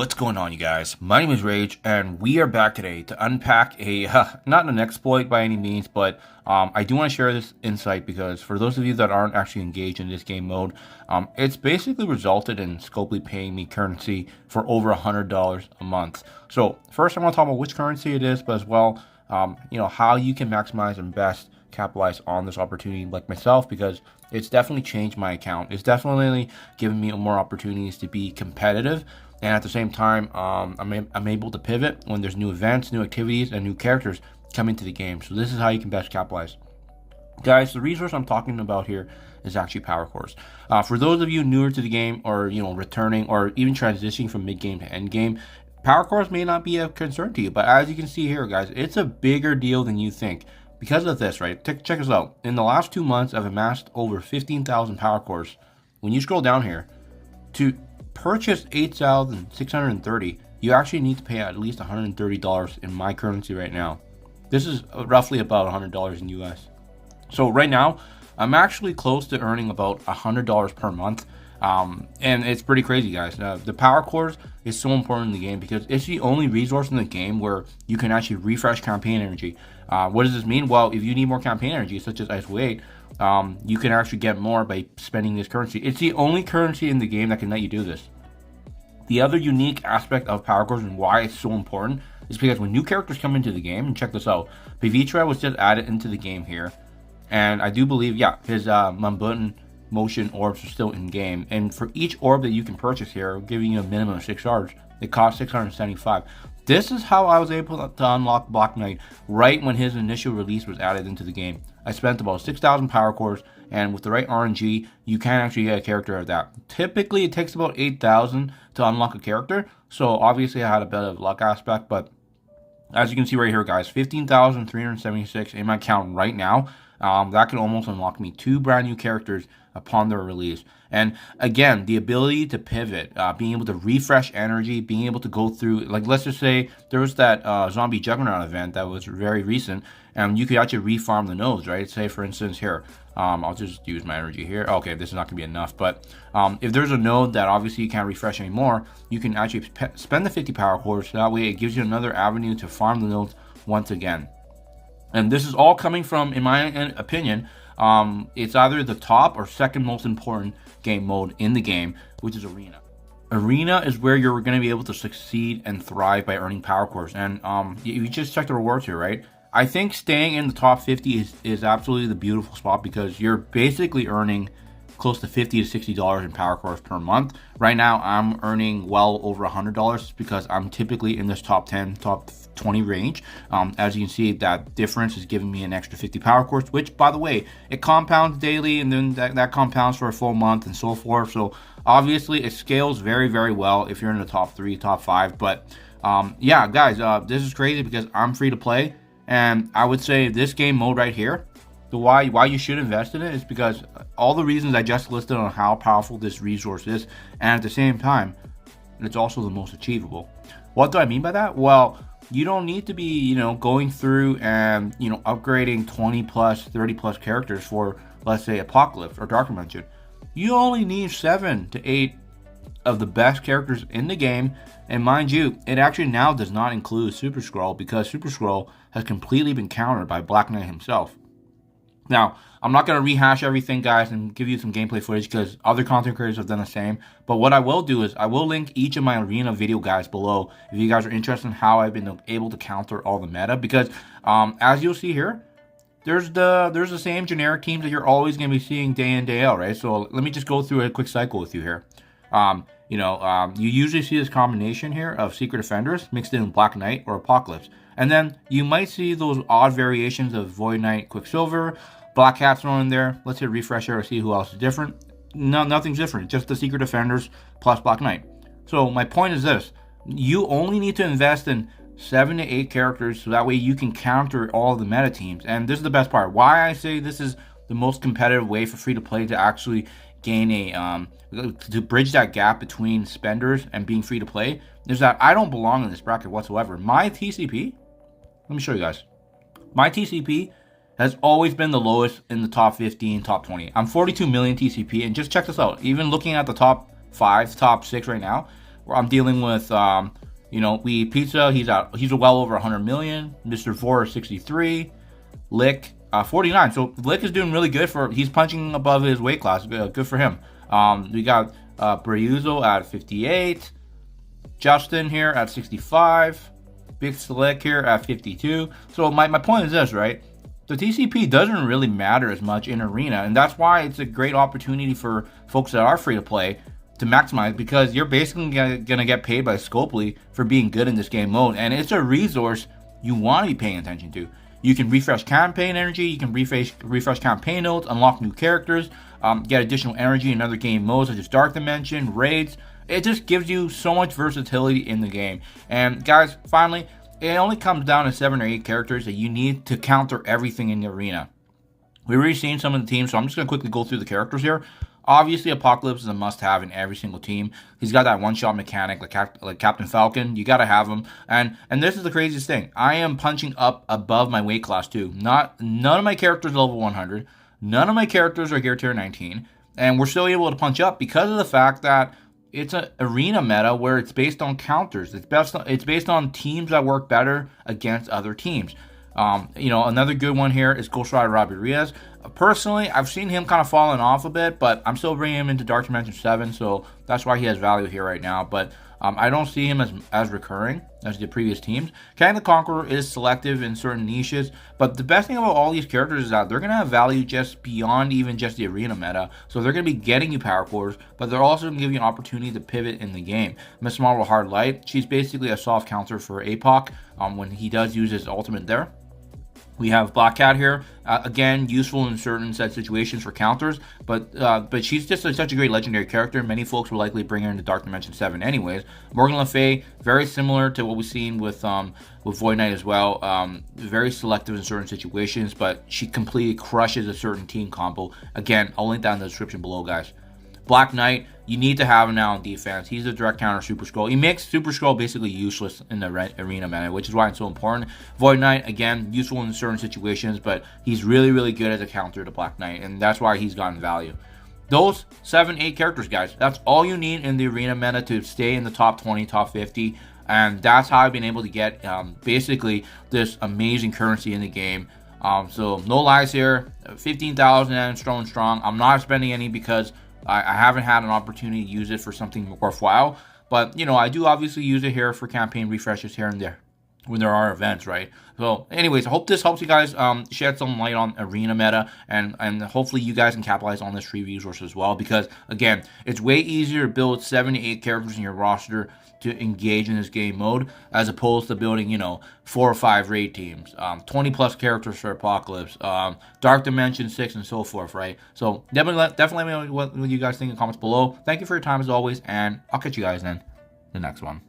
What's going on, you guys? My name is Rage, and we are back today to unpack a, not an exploit by any means, but I do want to share this insight because for those of you that aren't actually engaged in this game mode, it's basically resulted in Scopely paying me currency for over $100 a month. So first I want to talk about which currency it is, but as well, how you can maximize and best capitalize on this opportunity like myself, because it's definitely changed my account. It's definitely given me more opportunities to be competitive. And at the same time, I'm able to pivot when there's new events, new activities, and new characters come into the game. So this is how you can best capitalize. Guys, the resource I'm talking about here is actually power cores. For those of you newer to the game, or returning, or even transitioning from mid game to end game, power cores may not be a concern to you. But as you can see here, guys, it's a bigger deal than you think. Because of this, right? Check this out. In the last 2 months, I've amassed over 15,000 power cores. When you scroll down here, to purchase 8,630, you actually need to pay at least $130 in my currency right now. This is roughly about $100 in US. So right now, I'm actually close to earning about $100 per month. And it's pretty crazy, guys. The power cores is so important in the game because it's the only resource in the game where you can actually refresh campaign energy. What does this mean? Well, if you need more campaign energy, such as ISO 8, you can actually get more by spending this currency. It's the only currency in the game that can let you do this. The other unique aspect of power cores and why it's so important is because when new characters come into the game, and check this out, Pavitra was just added into the game here, and I do believe, his Mambutton motion orbs are still in game, and for each orb that you can purchase here, giving you a minimum of 6 stars, it costs 675. This is how I was able to unlock Black Knight right when his initial release was added into the game. I spent about 6,000 power cores, and with the right RNG, you can actually get a character of that. Typically, it takes about 8,000 to unlock a character, so obviously I had a bit of luck aspect, but as you can see right here, guys, 15,376 in my account right now. That could almost unlock me 2 brand new characters upon their release. And again, the ability to pivot, being able to refresh energy, being able to go through, like, let's just say there was that zombie juggernaut event that was very recent, and you could actually refarm the nodes, right? Say for instance here, I'll just use my energy here. Okay, this is not gonna be enough, but if there's a node that obviously you can't refresh anymore, you can actually spend the 50 power cores, so that way it gives you another avenue to farm the nodes once again. And this is all coming from, in my opinion, it's either the top or second most important game mode in the game, which is Arena. Arena is where you're going to be able to succeed and thrive by earning power cores. And you just check the rewards here, right? I think staying in the top 50 is absolutely the beautiful spot because you're basically earning close to $50 to $60 in power cores per month. Right now, I'm earning well over $100 because I'm typically in this top 10, top 20 range. As you can see, that difference is giving me an extra 50 power cores, which, by the way, it compounds daily, and then that compounds for a full month and so forth. So obviously, it scales very, very well if you're in the top 3, top 5. But yeah, guys, this is crazy because I'm free to play, and I would say this game mode right here, the why you should invest in it is because all the reasons I just listed on how powerful this resource is, and at the same time, it's also the most achievable. What do I mean by that? Well, you don't need to be, going through and, upgrading 20 plus, 30 plus characters for, let's say, Apocalypse or Dark Dimension. You only need 7 to 8 of the best characters in the game, and mind you, it actually now does not include Super Skrull because Super Skrull has completely been countered by Black Knight himself. Now, I'm not going to rehash everything, guys, and give you some gameplay footage because other content creators have done the same. But what I will do is I will link each of my Arena video guides below if you guys are interested in how I've been able to counter all the meta. Because as you'll see here, there's the same generic teams that you're always going to be seeing day in, day out, right? So let me just go through a quick cycle with you here. You usually see this combination here of Secret Defenders mixed in with Black Knight or Apocalypse. And then you might see those odd variations of Void Knight, Quicksilver, Black Cat's thrown in there. Let's hit refresh here to see who else is different. No, nothing's different. Just the Secret Defenders plus Black Knight. So my point is this. You only need to invest in 7 to 8 characters so that way you can counter all of the meta teams. And this is the best part. Why I say this is the most competitive way for free to play to actually gain a to bridge that gap between spenders and being free to play is that I don't belong in this bracket whatsoever. My TCP, let me show you guys. My TCP has always been the lowest in the top 15, top 20. I'm 42 million TCP, and just check this out. Even looking at the top 5, top 6 right now, I'm dealing with, we Pizza. He's well over 100 million. Mr. Vor 63, Lick 49. So Lick is doing really good he's punching above his weight class. Good for him. We got Brayuzo at 58, Justin here at 65, Big Slick here at 52. So my point is this, right? The TCP doesn't really matter as much in Arena, and that's why it's a great opportunity for folks that are free to play to maximize, because you're basically gonna get paid by Scopely for being good in this game mode, and it's a resource you want to be paying attention to. You can refresh campaign energy, you can refresh campaign notes, unlock new characters, get additional energy in other game modes such as Dark Dimension, raids. It just gives you so much versatility in the game. And guys, finally, it only comes down to 7 or 8 characters that you need to counter everything in the arena. We've already seen some of the teams, so I'm just going to quickly go through the characters here. Obviously, Apocalypse is a must-have in every single team. He's got that one-shot mechanic like Captain Falcon. You got to have him. And this is the craziest thing. I am punching up above my weight class, too. None of my characters are level 100. None of my characters are gear tier 19. And we're still able to punch up because of the fact that it's an arena meta where it's based on counters. It's based on teams that work better against other teams. Another good one here is Ghost Rider Robbie Reyes. Personally, I've seen him kind of falling off a bit, but I'm still bringing him into Dark Dimension 7, so that's why he has value here right now. But I don't see him as recurring as the previous teams. Kang the Conqueror is selective in certain niches, but the best thing about all these characters is that they're going to have value just beyond even just the arena meta. So they're going to be getting you power cores, but they're also going to give you an opportunity to pivot in the game. Miss Marvel Hard Light, she's basically a soft counter for APOC when he does use his ultimate there. We have Black Cat here, again, useful in certain set situations for counters, but she's just such a great legendary character. Many folks will likely bring her into Dark Dimension 7 anyways. Morgan Le Fay, very similar to what we've seen with Void Knight as well. Very selective in certain situations, but she completely crushes a certain team combo. Again, I'll link that in the description below, guys. Black Knight, you need to have him now on defense. He's a direct counter Super Scroll. He makes Super Scroll basically useless in the arena meta, which is why it's so important. Void Knight, again, useful in certain situations, but he's really, really good as a counter to Black Knight, and that's why he's gotten value. Those 7-8 characters, guys, that's all you need in the arena meta to stay in the top 20, top 50, and that's how I've been able to get basically this amazing currency in the game. So no lies here, 15,000 and strong. I'm not spending any because I haven't had an opportunity to use it for something worthwhile, but I do obviously use it here for campaign refreshes here and there when there are events, right? So anyways, I hope this helps you guys shed some light on arena meta, and hopefully you guys can capitalize on this free resource as well, because again, it's way easier to build 7 to 8 characters in your roster to engage in this game mode as opposed to building 4 or 5 raid teams, 20 plus characters for Apocalypse, Dark Dimension 6, and so forth, right? So definitely let me know what you guys think in the comments below. Thank you for your time as always, and I'll catch you guys in the next one.